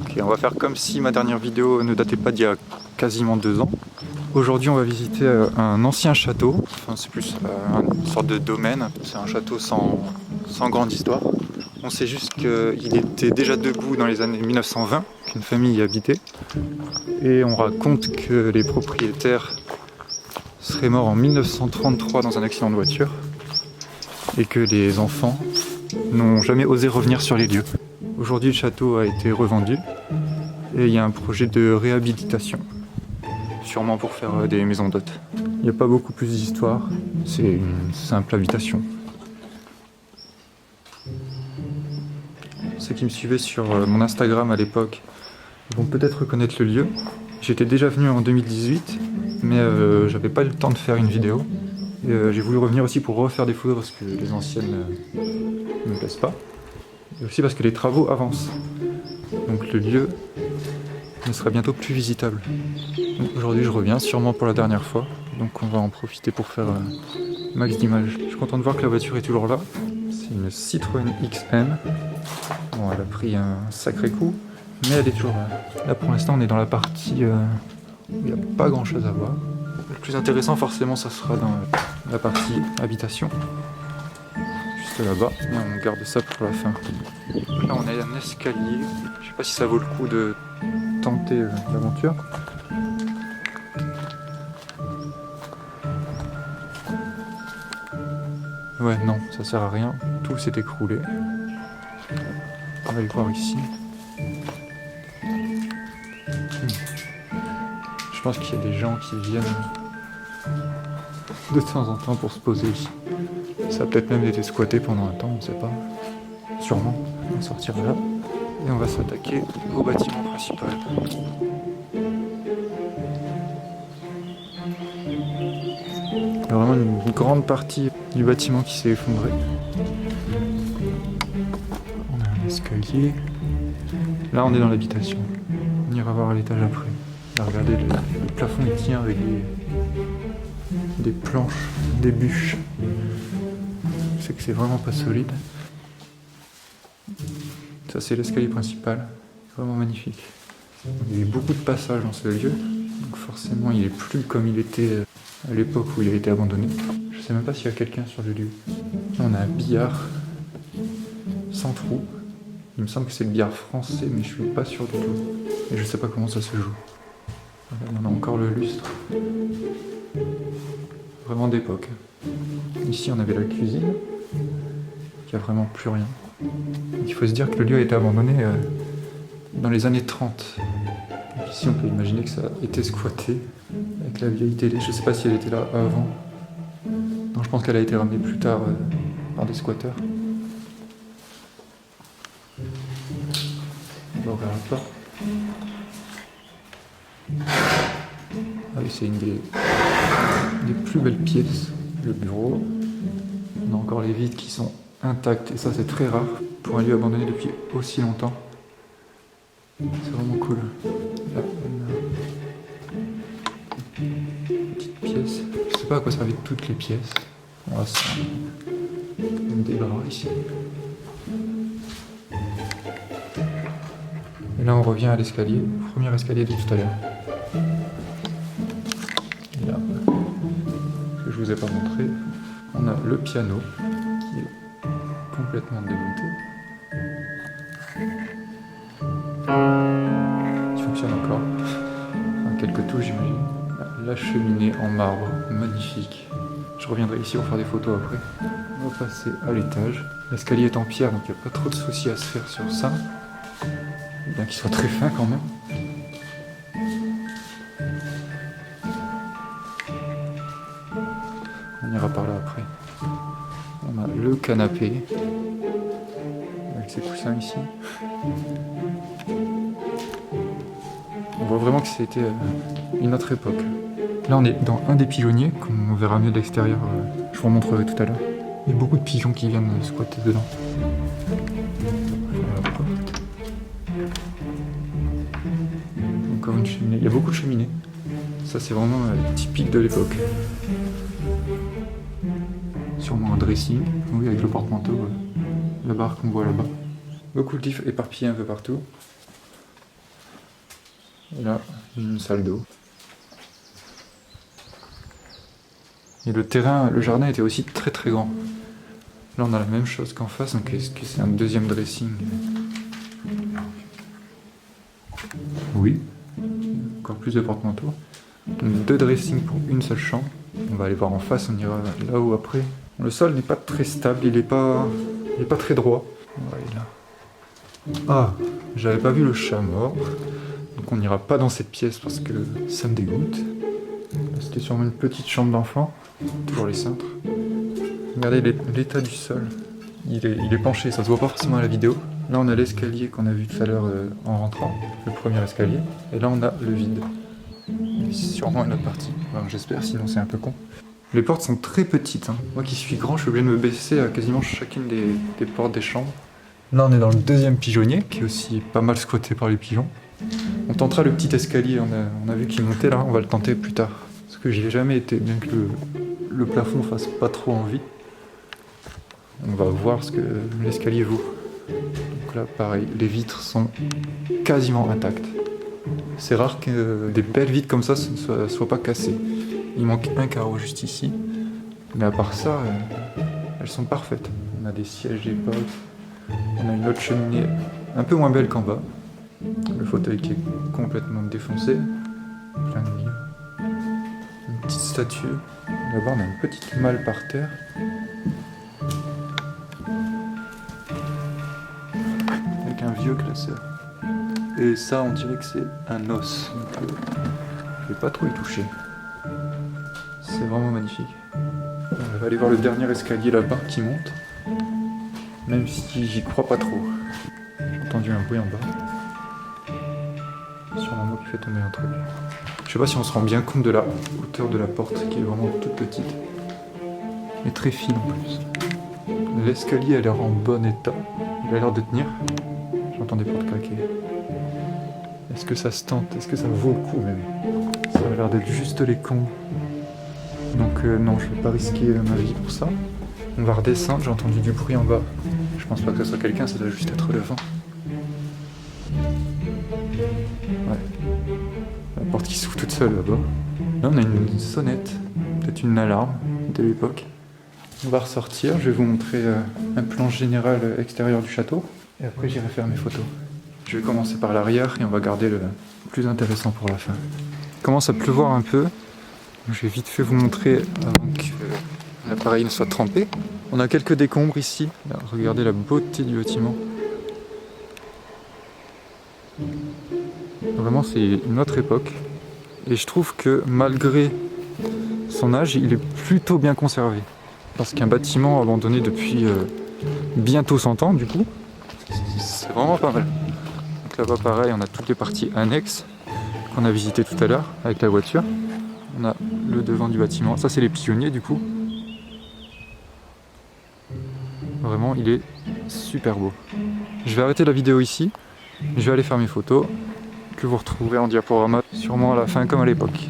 Ok, on va faire comme si ma dernière vidéo ne datait pas d'il y a quasiment 2 ans. Aujourd'hui, on va visiter un ancien château. Enfin, c'est plus une sorte de domaine. C'est un château sans grande histoire. On sait juste qu'il était déjà debout dans les années 1920, qu'une famille y habitait. Et on raconte que les propriétaires seraient morts en 1933 dans un accident de voiture. Et que les enfants n'ont jamais osé revenir sur les lieux. Aujourd'hui, le château a été revendu. Et il y a un projet de réhabilitation. Sûrement pour faire des maisons d'hôtes. Il n'y a pas beaucoup plus d'histoire. C'est une simple habitation. Ceux qui me suivaient sur mon Instagram à l'époque vont peut-être reconnaître le lieu. J'étais déjà venu en 2018, mais j'avais pas eu le temps de faire une vidéo. Et j'ai voulu revenir aussi pour refaire des photos parce que les anciennes ne me plaisent pas. Et aussi parce que les travaux avancent. Donc le lieu ne sera bientôt plus visitable. Aujourd'hui je reviens, sûrement pour la dernière fois. Donc on va en profiter pour faire max d'images. Je suis content de voir que la voiture est toujours là. C'est une Citroën XM. Bon, elle a pris un sacré coup, mais elle est toujours là. Là pour l'instant on est dans la partie où il n'y a pas grand chose à voir. Le plus intéressant forcément ça sera dans la partie habitation. Juste là-bas, et on garde ça pour la fin. Là on a un escalier, je sais pas si ça vaut le coup de tenter l'aventure. Ouais non, ça sert à rien, tout s'est écroulé. On va aller voir ici. Je pense qu'il y a des gens qui viennent de temps en temps pour se poser ici. Ça a peut-être même été squatté pendant un temps, on ne sait pas. Sûrement. On va sortir là et on va s'attaquer au bâtiment principal. Il y a vraiment une grande partie du bâtiment qui s'est effondrée. On a un escalier. Là on est dans l'habitation. On ira voir à l'étage après. Là, regardez, le plafond il tient avec des planches, des bûches. Je sais que c'est vraiment pas solide. Ça c'est l'escalier principal, vraiment magnifique. Il y a eu beaucoup de passages dans ce lieu, donc forcément il est plus comme il était à l'époque où il a été abandonné. Je sais même pas s'il y a quelqu'un sur le lieu. Là, on a un billard sans trou. Il me semble que c'est le billard français, mais je suis pas sûr du tout. Et je sais pas comment ça se joue. On a encore le lustre. Vraiment d'époque. Ici on avait la cuisine. Il n'y a vraiment plus rien. Il faut se dire que le lieu a été abandonné dans les années 30. Donc ici on peut imaginer que ça a été squatté avec la vieille télé. Je ne sais pas si elle était là avant. Non, je pense qu'elle a été ramenée plus tard par des squatteurs. On va ouvrir la porte. Ah oui, c'est une des plus belles pièces. Le bureau. On a encore les vitres qui sont intactes et ça c'est très rare pour un lieu abandonné depuis aussi longtemps. C'est vraiment cool. Là, une petite pièce. Je sais pas à quoi servaient toutes les pièces. On va se des bras ici. Et là on revient à l'escalier, premier escalier de tout à l'heure. Et là, ce que je vous ai pas montré, on a le piano qui est complètement démonté. Qui fonctionne encore. Enfin, quelques touches j'imagine. La cheminée en marbre, magnifique. Je reviendrai ici pour faire des photos après. On va passer à l'étage. L'escalier est en pierre donc il n'y a pas trop de soucis à se faire sur ça. Bien qu'il soit très fin quand même. On ira par là après. On a le canapé avec ses coussins ici. On voit vraiment que c'était une autre époque. Là on est dans un des pigeonniers, comme on verra mieux de l'extérieur, je vous remontrerai tout à l'heure. Il y a beaucoup de pigeons qui viennent squatter dedans. Encore une cheminée, il y a beaucoup de cheminées. Ça c'est vraiment typique de l'époque. Sûrement un dressing, oui avec le porte-manteau là-bas. rares qu'on voit là-bas. Beaucoup de livres éparpillés un peu partout. Et là, une salle d'eau. Et le terrain, le jardin était aussi très très grand. Là on a la même chose qu'en face, donc est-ce que c'est un deuxième dressing? Oui. Encore plus de porte-manteaux. Donc 2 dressings pour une seule chambre. On va aller voir en face, on ira là-haut après. Le sol n'est pas très stable, il est pas très droit. On va aller là. Ah, j'avais pas vu le chat mort. Donc on n'ira pas dans cette pièce parce que ça me dégoûte. C'était sûrement une petite chambre d'enfant. Toujours les cintres. Regardez l'état du sol. Il est penché, ça se voit pas forcément à la vidéo. Là on a l'escalier qu'on a vu tout à l'heure en rentrant. Le premier escalier. Et là on a le vide. C'est sûrement une autre partie. Enfin, j'espère, sinon c'est un peu con. Les portes sont très petites. Hein. Moi qui suis grand, je suis obligé de me baisser à quasiment chacune des portes des chambres. Là on est dans le deuxième pigeonnier, qui est aussi pas mal squatté par les pigeons. On tentera le petit escalier, on a vu qu'il montait là, on va le tenter plus tard. Parce que j'y ai jamais été, bien que le plafond fasse pas trop envie. On va voir ce que l'escalier vaut. Donc là pareil, les vitres sont quasiment intactes. C'est rare que des belles vitres comme ça ne soient pas cassées. Il manque un carreau juste ici. Mais à part ça, elles sont parfaites. On a des sièges d'époque. On a une autre cheminée un peu moins belle qu'en bas. Le fauteuil qui est complètement défoncé. Plein de livres. Une petite statue. Là-bas, on a une petite malle par terre. Avec un vieux classeur. Et ça, on dirait que c'est un os. Donc, je vais pas trop y toucher. C'est vraiment magnifique. On va aller voir le dernier escalier là-bas qui monte. Même si j'y crois pas trop. J'ai entendu un bruit en bas. Sûrement moi qui fait tomber un truc. Je sais pas si on se rend bien compte de la hauteur de la porte qui est vraiment toute petite. Mais très fine en plus. L'escalier a l'air en bon état. Il a l'air de tenir. J'entends des portes claquer. Est-ce que ça se tente? Est-ce que ça vaut le coup même? Ça a l'air d'être juste les cons. Donc non, je vais pas risquer ma vie pour ça. On va redescendre, j'ai entendu du bruit en bas. Je pense pas que ce soit quelqu'un, ça doit juste être le vent. Ouais. La porte qui s'ouvre toute seule là-bas. Là on a une sonnette, peut-être une alarme de l'époque. On va ressortir, je vais vous montrer un plan général extérieur du château. Et après j'irai faire mes photos. Je vais commencer par l'arrière et on va garder le plus intéressant pour la fin. Il commence à pleuvoir un peu. Je vais vite fait vous montrer avant que l'appareil ne soit trempé. On a quelques décombres ici. Là, regardez la beauté du bâtiment. Vraiment, c'est une autre époque. Et je trouve que malgré son âge, il est plutôt bien conservé. Parce qu'un bâtiment abandonné depuis bientôt 100 ans, du coup, c'est vraiment pas mal. Donc là-bas, pareil, on a toutes les parties annexes qu'on a visitées tout à l'heure avec la voiture. On a le devant du bâtiment. Ça, c'est les pigeonniers, du coup. Vraiment, il est super beau. Je vais arrêter la vidéo ici. Je vais aller faire mes photos que vous retrouverez en diaporama, sûrement à la fin comme à l'époque.